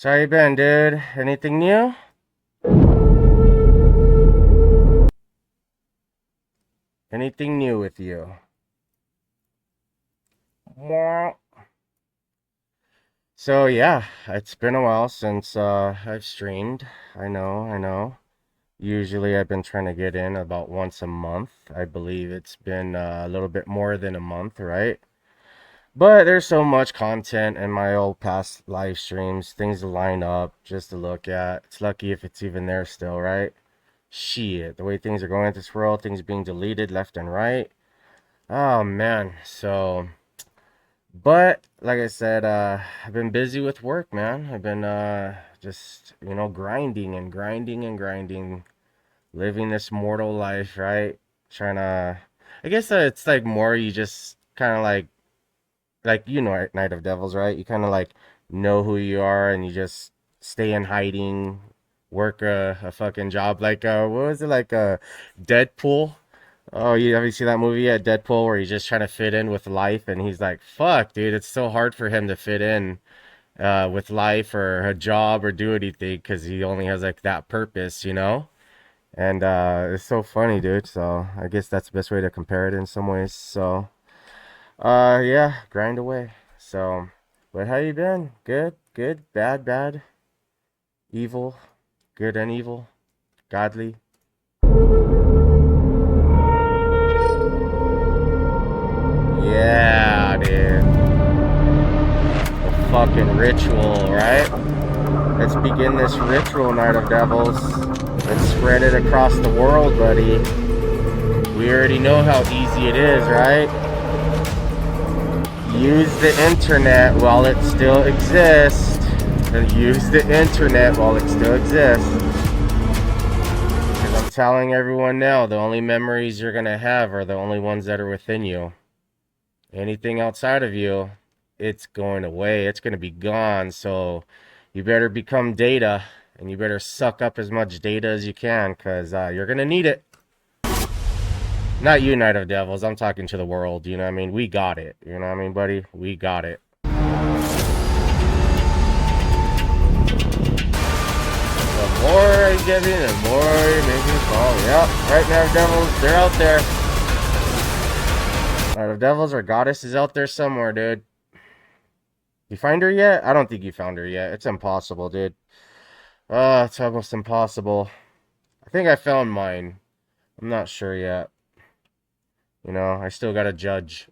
So how you been, dude? Anything new? Anything new with you? Mwah. So yeah, it's been a while since I've streamed. I know. Usually I've been trying to get in about once a month. I believe it's been a little bit more than a month, right? But there's so much content in my old past live streams, things to line up, just to look at. It's lucky if it's even there still, right? Shit, the way things are going in this world, things being deleted left and right. Oh man, so but like I said, I've been busy with work, man. I've been just, grinding and grinding and grinding, living this mortal life, right? Trying to I guess it's like more you just kind of like Night of Devils, right? You kind of like know who you are and you just stay in hiding, work a fucking job like what was it like Deadpool? Oh, you have you seen that movie yet, Deadpool, where he's just trying to fit in with life, and he's like, "Fuck, dude, it's so hard for him to fit in with life or a job or do anything because he only has like that purpose, you know." And it's so funny, dude. So I guess that's the best way to compare it in some ways. So yeah, grind away. So, but how you been? Good, good, bad, bad, evil, good and evil, godly. Yeah, dude. A fucking ritual, right? Let's begin this ritual, Night of Devils. Let's spread it across the world, buddy. We already know how easy it is, right? Use the internet while it still exists. And use the internet while it still exists. Because I'm telling everyone now, the only memories you're going to have are the only ones that are within you. Anything outside of you, it's going away. It's going to be gone. So you better become data and you better suck up as much data as you can because you're going to need it. Not you, Night of Devils. I'm talking to the world. You know what I mean? We got it. You know what I mean, buddy? We got it. The more I get in, the more you make me fall. Yep. Right now, Devils, they're out there. Night of Devils or Goddess is out there somewhere, dude. You find her yet? I don't think you found her yet. It's impossible, dude. It's almost impossible. I think I found mine. I'm not sure yet. You know, I still gotta judge.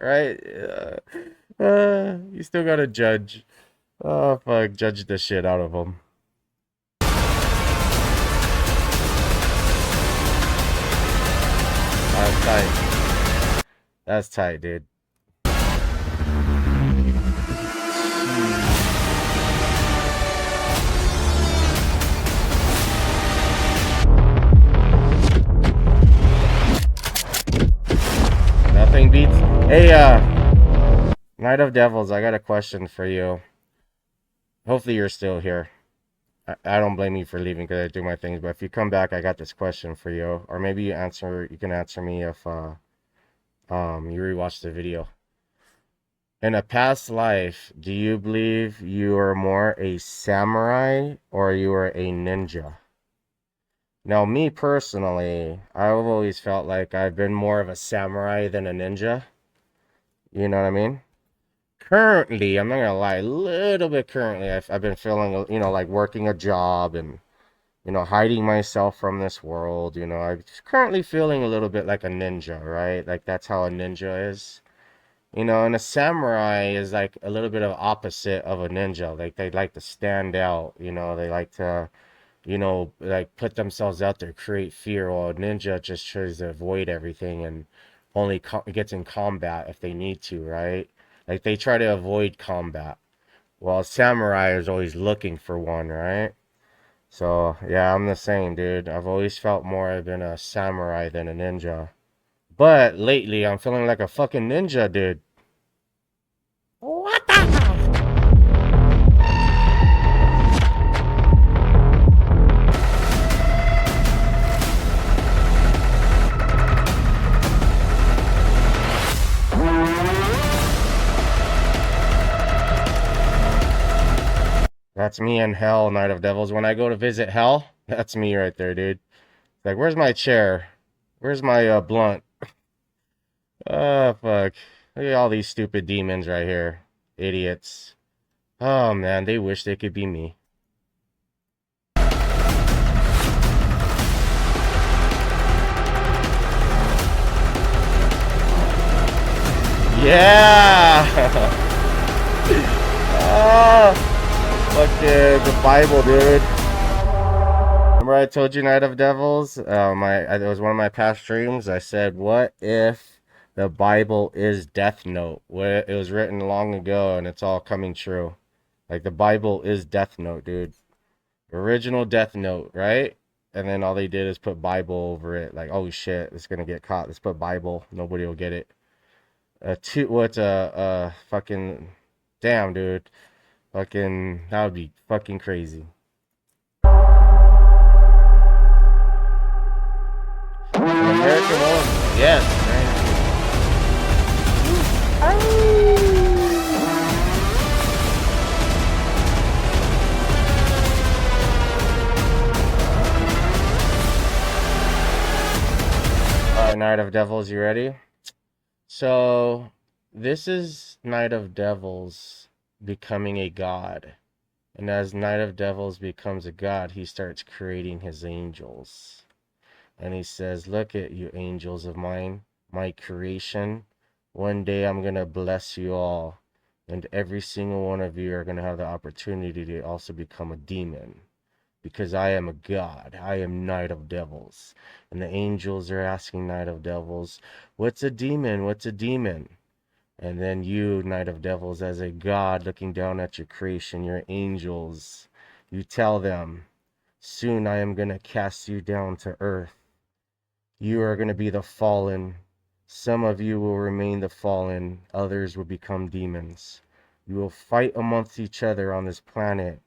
Right? You still gotta judge. Oh, fuck. Judge the shit out of them. That's tight. That's tight, dude. Nothing beats. Hey, Night of Devils, I got a question for you. Hopefully you're still here. I don't blame you for leaving because I do my things, but if you come back, I got this question for you. Or maybe you can answer me if you rewatch the video. In a past life, do you believe you are more a samurai or you are a ninja? Now, me personally, I've always felt like I've been more of a samurai than a ninja. You know what I mean? Currently, I'm not gonna lie, a little bit currently, I've been feeling, like working a job and, hiding myself from this world. I'm currently feeling a little bit like a ninja, right? Like that's how a ninja is. And a samurai is like a little bit of opposite of a ninja. Like they like to stand out, they like to, like put themselves out there, create fear, while a ninja just tries to avoid everything and only gets in combat if they need to, right? Like they try to avoid combat, while a samurai is always looking for one, right? So yeah, I'm the same, dude. I've always felt more I've been a samurai than a ninja. But lately, I'm feeling like a fucking ninja, dude. What the hell? That's me in hell, Night of Devils. When I go to visit hell, that's me right there, dude. Like, where's my chair? Where's my blunt? Oh, fuck. Look at all these stupid demons right here. Idiots. Oh, man, they wish they could be me. Yeah! Ah, fuck the Bible, dude. Remember I told you Night of Devils? It was one of my past streams. I said, what if the Bible is Death Note? It was written long ago and it's all coming true. Like, the Bible is Death Note, dude. Original Death Note, right? And then all they did is put Bible over it. Like, oh shit, it's gonna get caught. Let's put Bible. Nobody will get it. Fucking, damn, dude. Fucking, that would be fucking crazy. American Wolf, yes, man. Alright, Night of Devils, you ready? So, this is Night of Devils becoming a god. And as Night of Devils becomes a god, he starts creating his angels. And he says, look at you angels of mine, my creation. One day I'm going to bless you all. And every single one of you are going to have the opportunity to also become a demon. Because I am a god. I am Night of Devils. And the angels are asking Night of Devils, what's a demon? What's a demon? And then you, Night of Devils, as a god looking down at your creation, your angels, you tell them, soon I am going to cast you down to earth. You are going to be the fallen. Some of you will remain the fallen. Others will become demons. You will fight amongst each other on this planet.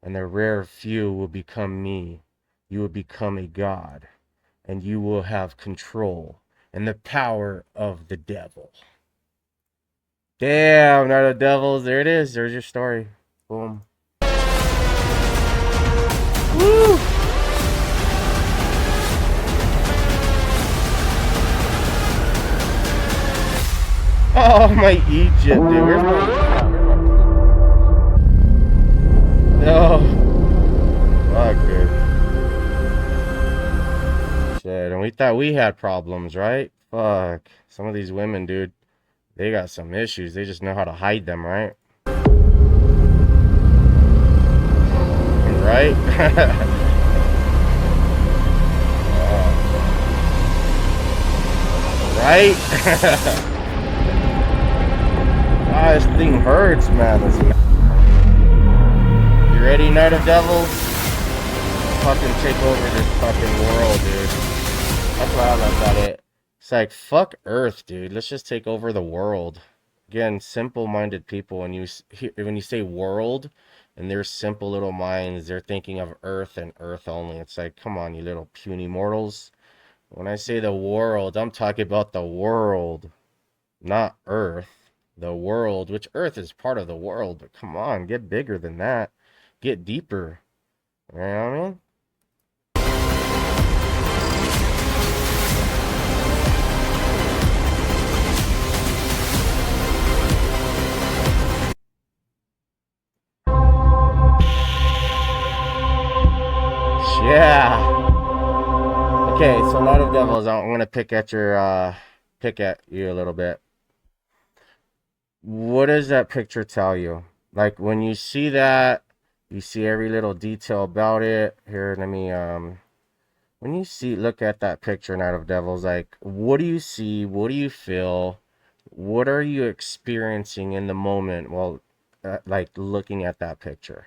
And the rare few will become me. You will become a god. And you will have control and the power of the devil. Damn, Night of Devils. There it is. There's your story. Boom. Woo! Oh, my Egypt, dude. Where's my... No. Fuck, dude. Shit, and we thought we had problems, right? Fuck. Some of these women, dude, they got some issues. They just know how to hide them, right? Right? Right? Ah, this thing hurts, man. You ready, Night of Devils? Fucking take over this fucking world, dude. That's why I look at it. It's like, fuck Earth, dude. Let's just take over the world. Again, simple-minded people, when you say world, and their simple little minds, they're thinking of Earth and Earth only. It's like, come on, you little puny mortals. When I say the world, I'm talking about the world, not Earth. The world, which Earth is part of the world, but come on, get bigger than that. Get deeper. You know what I mean? Yeah. Okay, so Night of Devils, I'm gonna pick at you a little bit. What does that picture tell you? Like, when you see that, you see every little detail about it. Here, let me when you look at that picture, Night of Devils, like, what do you see? What do you feel? What are you experiencing in the moment while like looking at that picture?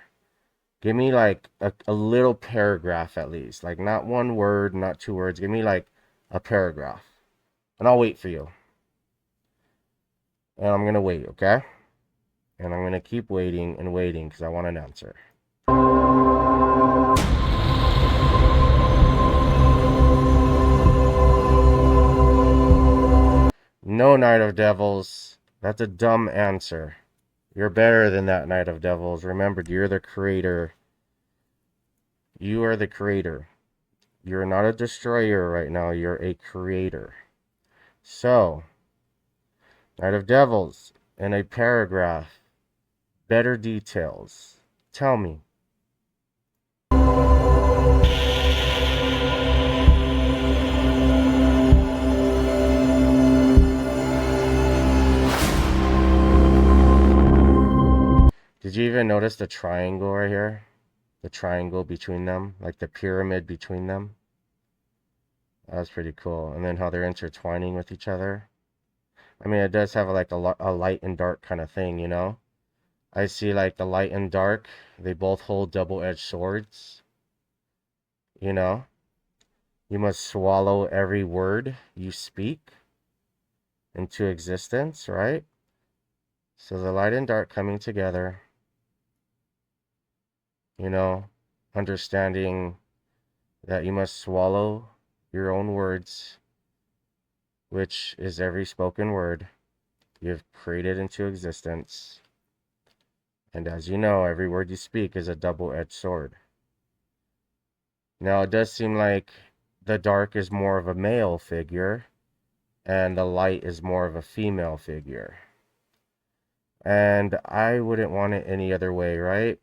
Give me like a little paragraph at least. Like, not one word, not two words. Give me like a paragraph. And I'll wait for you. And I'm going to wait, okay? And I'm going to keep waiting and waiting because I want an answer. No, Night of Devils. That's a dumb answer. You're better than that, Knight of Devils. Remember, you're the creator. You are the creator. You're not a destroyer right now. You're a creator. So, Knight of Devils, in a paragraph, better details. Tell me. Did you even notice the triangle right here? The triangle between them, like the pyramid between them. That was pretty cool. And then how they're intertwining with each other. I mean, it does have like a light and dark kind of thing, you know? I see like the light and dark, they both hold double-edged swords, you know? You must swallow every word you speak into existence, right? So the light and dark coming together, you know, understanding that you must swallow your own words, which is every spoken word you've created into existence. And as you know, every word you speak is a double-edged sword. Now, it does seem like the dark is more of a male figure, and the light is more of a female figure. And I wouldn't want it any other way, right?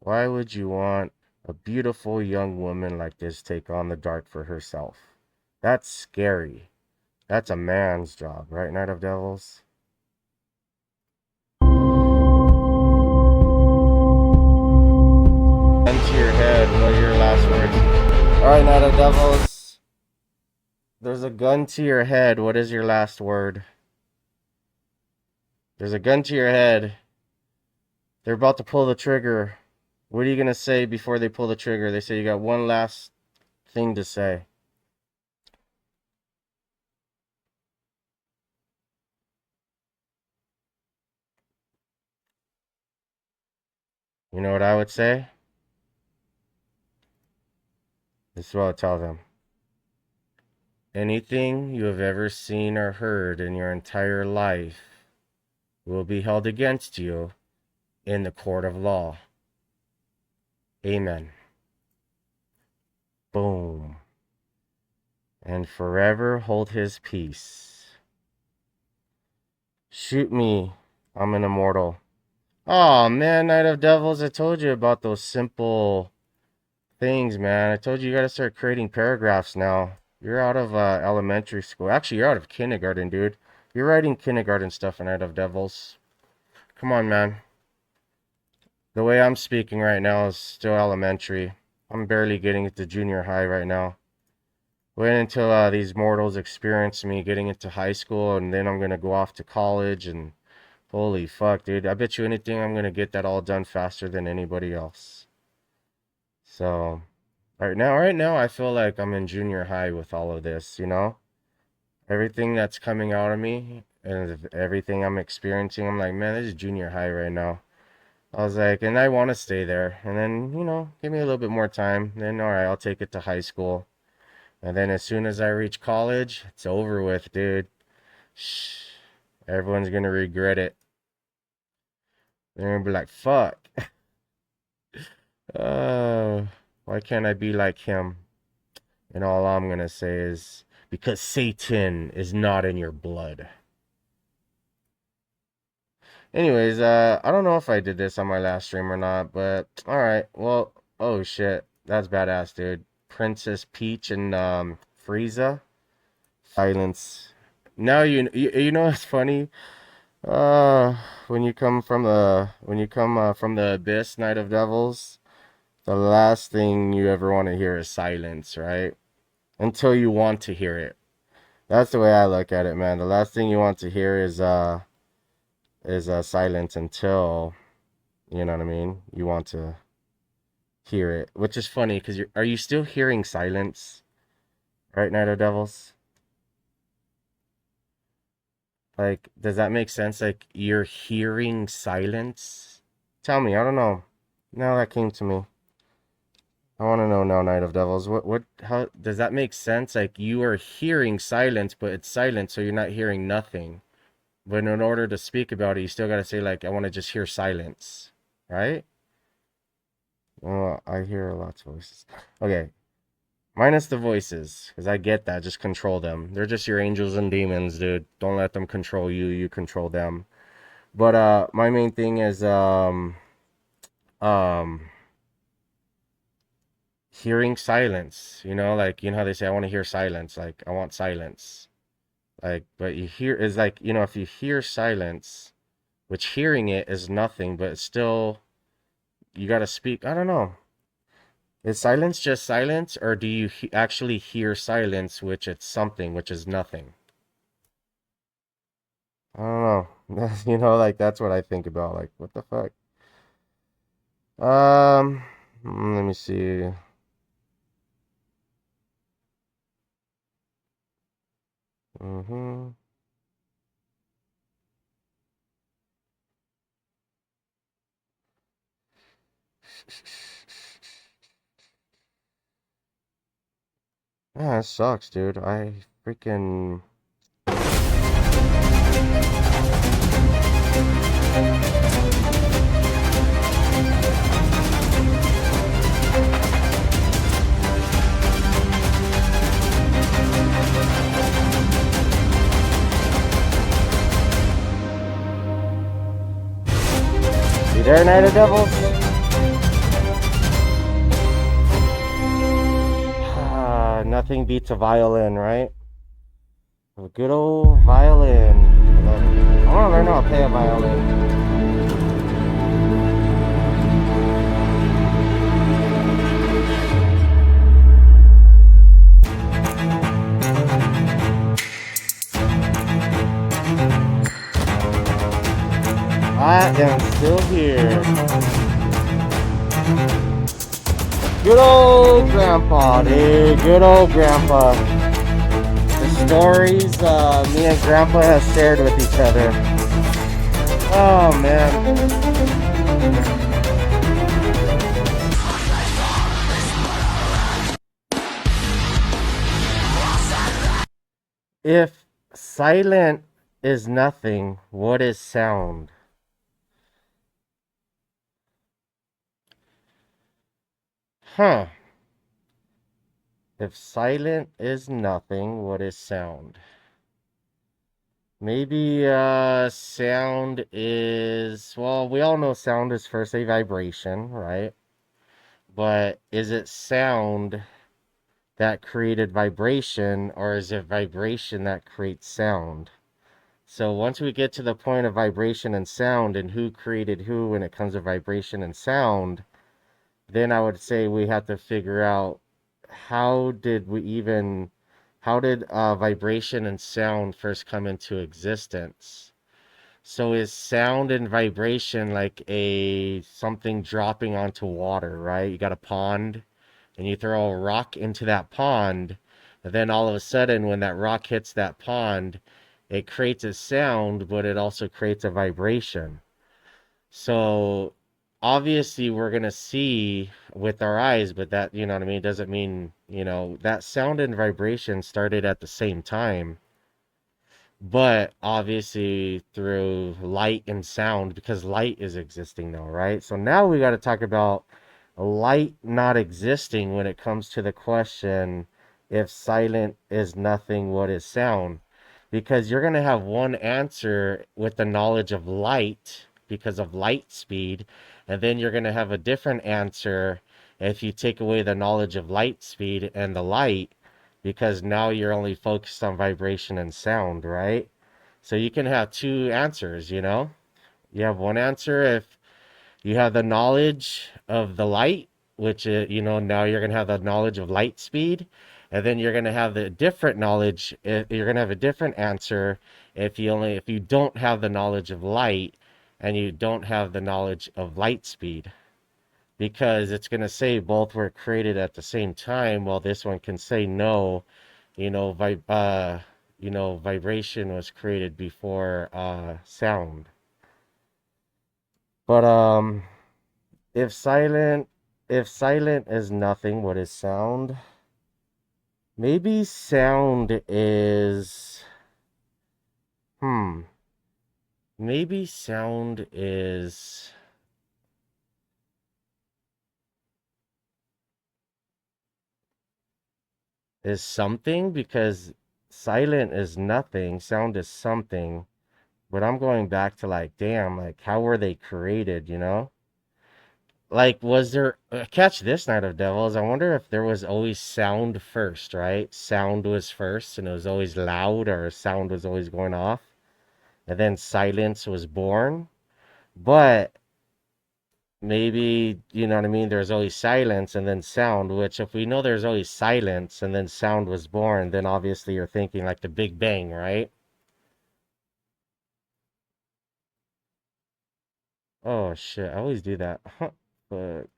Why would you want a beautiful young woman like this take on the dark for herself? That's scary. That's a man's job, right, Knight of Devils? Gun to your head. What are your last words? Alright, Knight of Devils. There's a gun to your head. What is your last word? There's a gun to your head. They're about to pull the trigger. What are you going to say before they pull the trigger? They say you got one last thing to say. You know what I would say? This is what I'll tell them. Anything you have ever seen or heard in your entire life will be held against you in the court of law. Amen. Boom. And forever hold his peace. Shoot me. I'm an immortal. Oh man, Knight of Devils, I told you about those simple things, man. I told you gotta start creating paragraphs now. You're out of elementary school. Actually, you're out of kindergarten, dude. You're writing kindergarten stuff in Knight of Devils. Come on, man. The way I'm speaking right now is still elementary. I'm barely getting into junior high right now. Wait until these mortals experience me getting into high school, and then I'm gonna go off to college, and holy fuck, dude. I bet you anything I'm gonna get that all done faster than anybody else. So, right now, I feel like I'm in junior high with all of this, you know? Everything that's coming out of me and everything I'm experiencing, I'm like, man, this is junior high right now. I was like, and I want to stay there. And then, you know, give me a little bit more time. Then, all right, I'll take it to high school. And then as soon as I reach college, it's over with, dude. Shh. Everyone's gonna regret it. They're gonna be like, fuck. Why can't I be like him? And all I'm gonna say is, because Satan is not in your blood. Anyways, I don't know if I did this on my last stream or not, but alright, well, oh shit, that's badass, dude. Princess Peach and, Frieza. Silence. Now you know what's funny? When you come from from the abyss, Knight of Devils, the last thing you ever want to hear is silence, right? Until you want to hear it. That's the way I look at it, man. The last thing you want to hear is silence until, you know what I mean? You want to hear it, which is funny because are you still hearing silence, right, Knight of Devils? Like, does that make sense? Like, you're hearing silence? Tell me, I don't know. Now that came to me. I want to know now, Knight of Devils. How does that make sense? Like, you are hearing silence, but it's silent, so you're not hearing nothing. But in order to speak about it, you still gotta say like, I want to just hear silence, right? I hear lots of voices. Okay, minus the voices, because I get that. Just control them. They're just your angels and demons, dude. Don't let them control you. You control them. But my main thing is um hearing silence. You know, like you know how they say, I want to hear silence. Like I want silence. Like, but you hear is like if you hear silence, which hearing it is nothing, but it's still you gotta speak. I don't know. Is silence just silence, or do you actually hear silence, which it's something, which is nothing? I don't know. Like that's what I think about. Like, what the fuck? Um, let me see. Mm-hmm. Yeah, it sucks, dude. I freaking. You there, Night of Devils? Nothing beats a violin, right? A good old violin. I want to learn how to play a violin. I am still here. Good old grandpa, dude. Good old grandpa. The stories me and grandpa have shared with each other. Oh, man. If silent is nothing, what is sound? Huh. If silent is nothing, what is sound? Maybe sound is, well, we all know sound is first a vibration, right? But is it sound that created vibration, or is it vibration that creates sound? So once we get to the point of vibration and sound and who created who when it comes to vibration and sound, then I would say we have to figure out how did we even how did vibration and sound first come into existence? So is sound and vibration like a something dropping onto water, right? You got a pond and you throw a rock into that pond, and then all of a sudden when that rock hits that pond, it creates a sound, but it also creates a vibration. So obviously we're gonna see with our eyes, but that, you know what I mean, doesn't mean, that sound and vibration started at the same time, but obviously through light and sound, because light is existing now, right? So now we got to talk about light not existing when it comes to the question, if silent is nothing, what is sound? Because you're going to have one answer with the knowledge of light because of light speed, and then you're going to have a different answer if you take away the knowledge of light speed and the light, because now you're only focused on vibration and sound, right? So you can have two answers, you know? You have one answer if you have the knowledge of the light, which now you're going to have the knowledge of light speed, and then you're going to have the different knowledge, you're going to have a different answer if you don't have the knowledge of light and you don't have the knowledge of light speed, because it's going to say both were created at the same time, while this one can say no, vibration was created before sound. But if silent if silent is nothing, what is sound? Maybe sound is, hmm maybe sound is something, because silent is nothing, sound is something. But I'm going back to like, damn, like how were they created, you know? Like, was there, catch this, Night of Devils? I wonder if there was always sound first, right? Sound was first and it was always loud, or sound was always going off. And then silence was born. But maybe, you know what I mean? There's always silence and then sound, which if we know there's always silence and then sound was born, then obviously you're thinking like the Big Bang, right? Oh shit, I always do that. Huh. Fuck.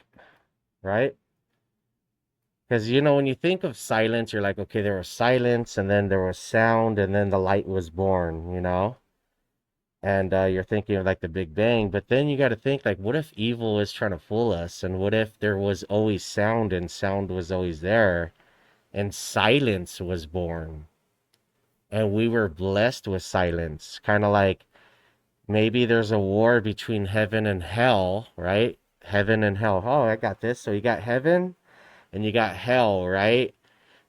Right? Because you know, when you think of silence, you're like, okay, there was silence, and then there was sound, and then the light was born, you know? And you're thinking of like the Big Bang, but then you got to think like, what if evil is trying to fool us? And what if there was always sound and sound was always there, and silence was born? And we were blessed with silence. Kind of like maybe there's a war between heaven and hell, right? Heaven and hell. Oh, I got this. So you got heaven and you got hell, right?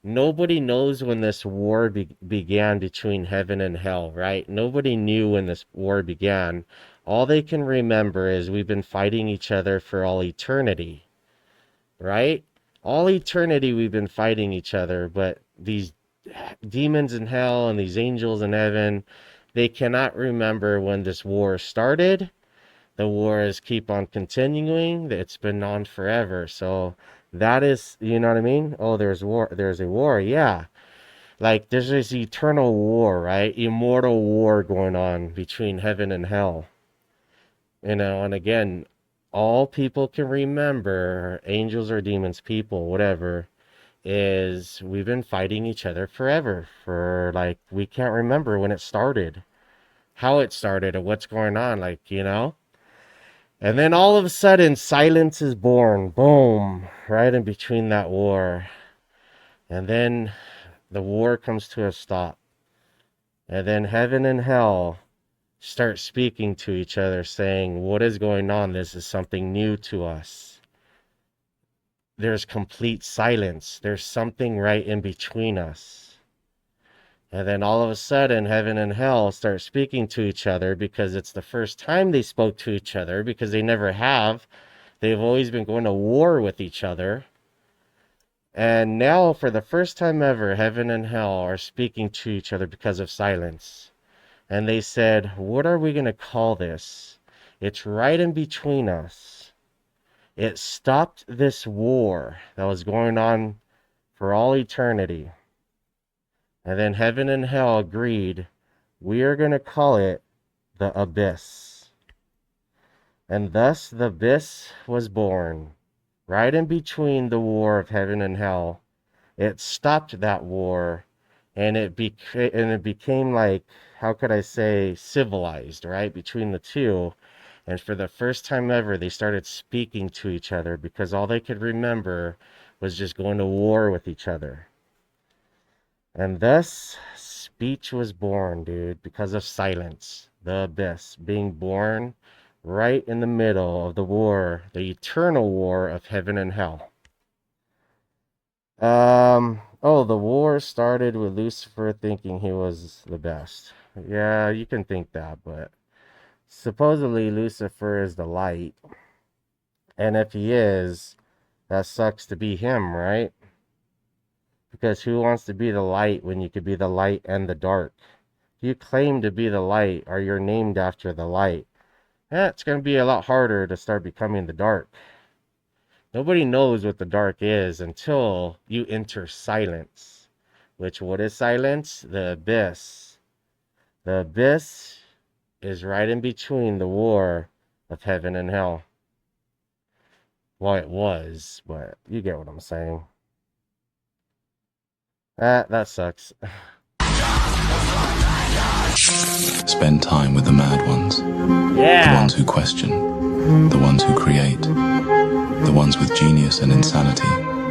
Nobody knows when this war began between heaven and hell, right? Nobody knew when this war began. All they can remember is we've been fighting each other for all eternity, right? All eternity we've been fighting each other, but these demons in hell and these angels in heaven, they cannot remember when this war started. The wars keep on continuing. It's been on forever. So that is, you know what I mean? Oh, there's war. There's a war. Yeah. Like there's this eternal war, right? Immortal war going on between heaven and hell. You know, and again, all people can remember, angels or demons, people, whatever, is we've been fighting each other forever. For like, we can't remember when it started, how it started, or what's going on. Like, you know? And then all of a sudden, silence is born. Boom. Right in between that war. And then the war comes to a stop. And then heaven and hell start speaking to each other, saying, what is going on? This is something new to us. There's complete silence. There's something right in between us. And then all of a sudden, heaven and hell start speaking to each other, because it's the first time they spoke to each other, because they never have. They've always been going to war with each other. And now, for the first time ever, heaven and hell are speaking to each other because of silence. And they said, what are we going to call this? It's right in between us. It stopped this war that was going on for all eternity. And then heaven and hell agreed, we are going to call it the abyss. And thus the abyss was born, right in between the war of heaven and hell. It stopped that war, and it became like, how could I say, civilized, right, between the two. And for the first time ever, they started speaking to each other, because all they could remember was just going to war with each other. And thus, speech was born, dude, because of silence. The abyss being born right in the middle of the war, the eternal war of heaven and hell. Oh, the war started with Lucifer thinking he was the best. Yeah, you can think that, but supposedly Lucifer is the light. And if he is, that sucks to be him, right? Because who wants to be the light when you could be the light and the dark? If you claim to be the light, or you're named after the light, it's going to be a lot harder to start becoming the dark. Nobody knows what the dark is until you enter silence. Which, what is silence? The abyss. The abyss is right in between the war of heaven and hell. Well, it was, but you get what I'm saying. That sucks. Spend time with the mad ones. Yeah. The ones who question. The ones who create. The ones with genius and insanity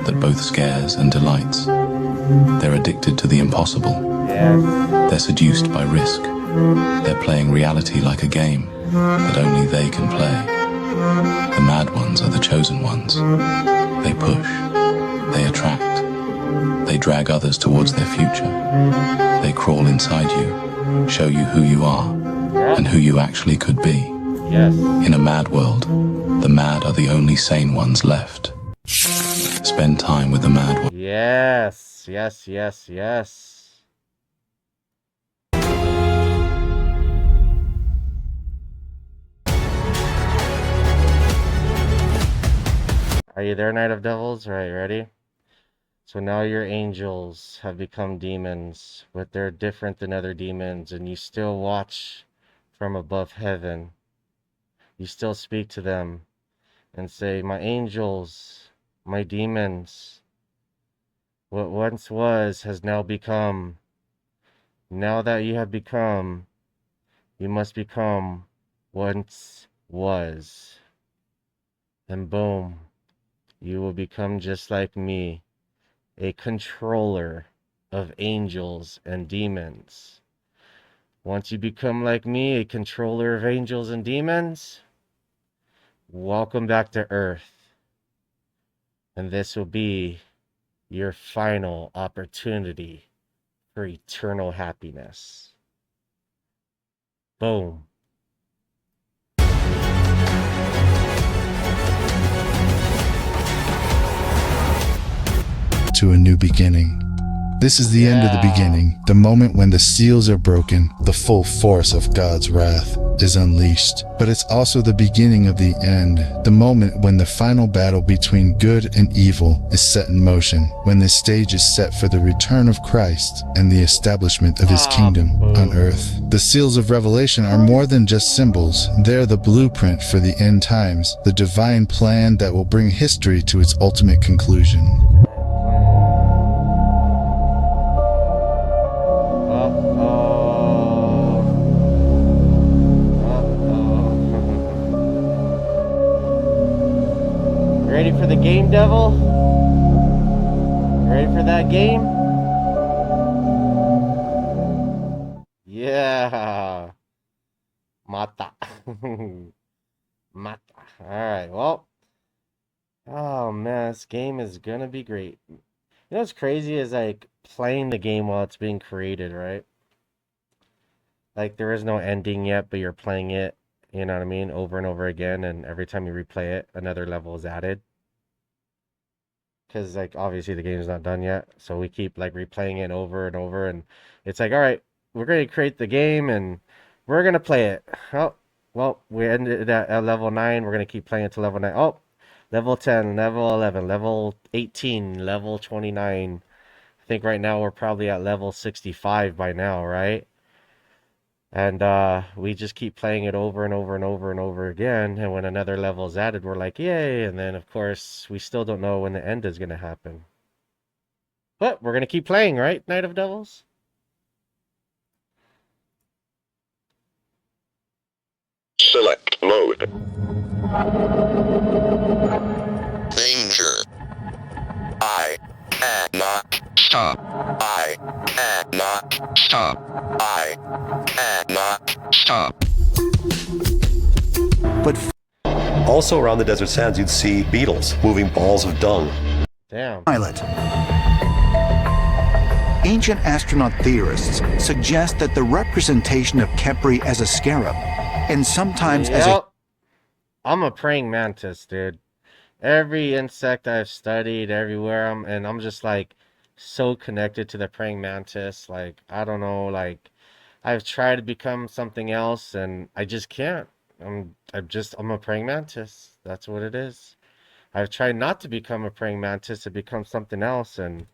that both scares and delights. They're addicted to the impossible. Yeah. They're seduced by risk, They're playing reality like a game that only they can play. The mad ones are the chosen ones. They push, they attract, they drag others towards their future. They crawl inside you, show you who you are and who you actually could be. Yes. In a mad world, the mad are the only sane ones left. Spend time with the mad ones. Yes, yes, yes, yes. Are you there, Knight of Devils? Right, ready? So now your angels have become demons, but they're different than other demons, and you still watch from above heaven. You still speak to them and say, my angels, my demons, what once was has now become. Now that you have become, you must become once was. And boom, you will become just like me, a controller of angels and demons. Once you become like me, a controller of angels and demons, welcome back to Earth. And this will be your final opportunity for eternal happiness. Boom. To a new beginning. This is the end of the beginning, the moment when the seals are broken, the full force of God's wrath is unleashed. But it's also the beginning of the end, the moment when the final battle between good and evil is set in motion, when the stage is set for the return of Christ and the establishment of his kingdom on earth. The seals of Revelation are more than just symbols. They're the blueprint for the end times, the divine plan that will bring history to its ultimate conclusion. Ready for the game, devil? Ready for that game? Yeah. Mata. Mata. Alright, well. Oh man, this game is gonna be great. You know what's crazy is like playing the game while it's being created, right? Like there is no ending yet, but you're playing it, you know what I mean, over and over again, and every time you replay it, another level is added. Because like obviously the game's not done yet, so we keep like replaying it over and over, and it's like, all right, we're going to create the game and we're going to play it. Oh, well, we ended at level 9. We're going to keep playing it to level 9. Oh, level 10, level 11, level 18, level 29. I think right now we're probably at level 65 by now, right? And we just keep playing it over and over and over and over again. And when another level is added, we're like, yay. And then, of course, we still don't know when the end is going to happen. But we're going to keep playing, right, Knight of Devils? Select mode. Danger. I cannot stop. I cannot stop. I cannot stop. But also around the desert sands, you'd see beetles moving balls of dung. Damn. Pilot. Ancient astronaut theorists suggest that the representation of Khepri as a scarab, and sometimes as a... I'm a praying mantis, dude. Every insect I've studied everywhere, I'm just like so connected to the praying mantis. Like, I don't know, like I've tried to become something else and I just can't. I'm a praying mantis. That's what it is. I've tried not to become a praying mantis, to become something else, and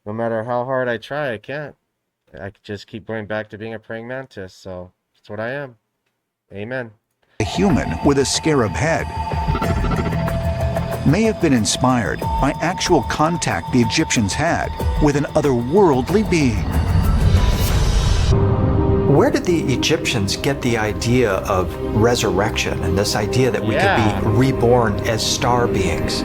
no matter how hard I try, I can't. I just keep going back to being a praying mantis, so that's what I am. Amen. A human with a scarab head may have been inspired by actual contact the Egyptians had with an otherworldly being. Where did the Egyptians get the idea of resurrection and this idea that we could be reborn as star beings?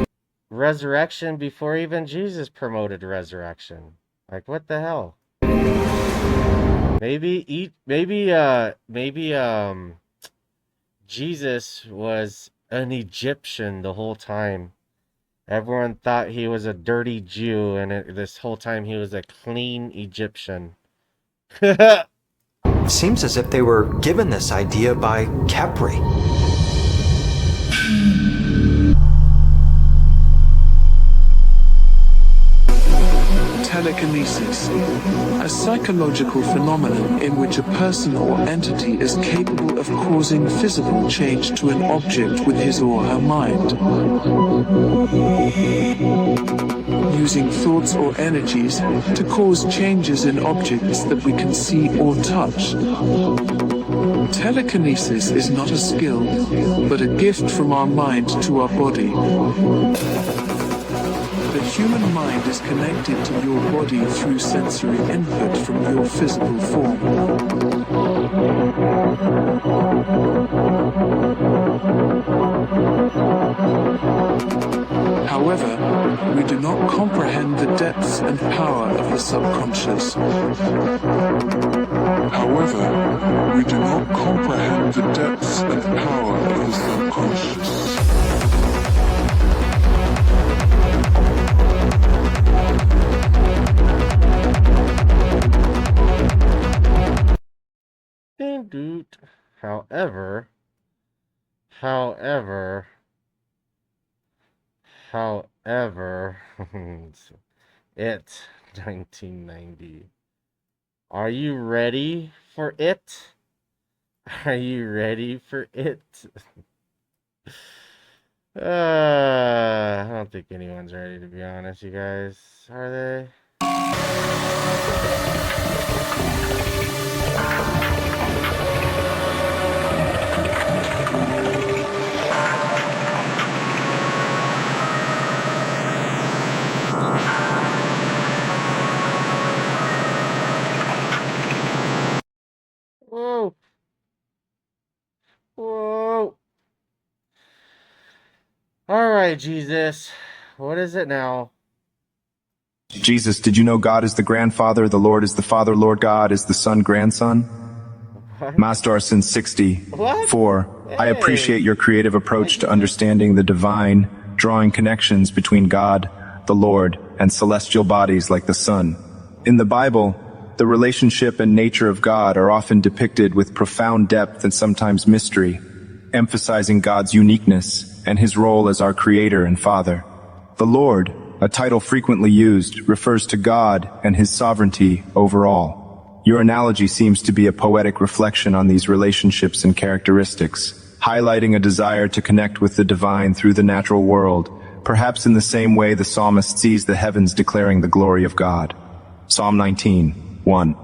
Resurrection before even Jesus promoted resurrection. Like, what the hell? Maybe Jesus was an Egyptian the whole time. Everyone thought he was a dirty Jew, and this whole time he was a clean Egyptian. Seems as if they were given this idea by Khepri. Telekinesis, a psychological phenomenon in which a person or entity is capable of causing physical change to an object with his or her mind. Using thoughts or energies to cause changes in objects that we can see or touch. Telekinesis is not a skill, but a gift from our mind to our body. The human mind is connected to your body through sensory input from your physical form. However, we do not comprehend the depths and power of the subconscious. However, we do not comprehend the depths and power of the subconscious. Dude. However, it 1990. Are you ready for it? Are you ready for it? I don't think anyone's ready, to be honest, you guys. Are they? Whoa. Whoa. All right, Jesus. What is it now? Jesus, did you know God is the grandfather, the Lord is the father, Lord God is the son, grandson? What? Master Sin 64. What? I Hey. appreciate your creative approach to understanding the divine, drawing connections between God, the Lord, and celestial bodies like the sun. In the Bible, the relationship and nature of God are often depicted with profound depth and sometimes mystery, emphasizing God's uniqueness and his role as our creator and father. The Lord, a title frequently used, refers to God and his sovereignty over all. Your analogy seems to be a poetic reflection on these relationships and characteristics, highlighting a desire to connect with the divine through the natural world, perhaps in the same way the psalmist sees the heavens declaring the glory of God. Psalm 19:1.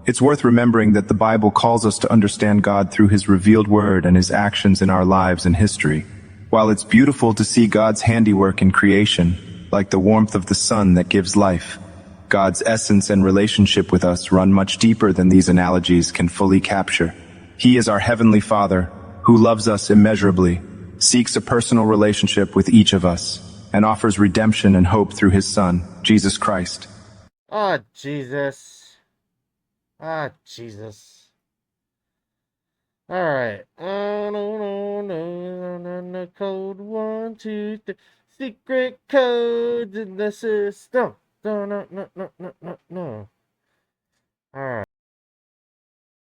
It's worth remembering that the Bible calls us to understand God through his revealed word and his actions in our lives and history. While it's beautiful to see God's handiwork in creation, like the warmth of the sun that gives life, God's essence and relationship with us run much deeper than these analogies can fully capture. He is our heavenly Father, who loves us immeasurably, seeks a personal relationship with each of us, and offers redemption and hope through his Son, Jesus Christ. Ah, Jesus. Ah, Jesus. All right. No, code 1, 2, 3. Secret codes in the system. No. All right.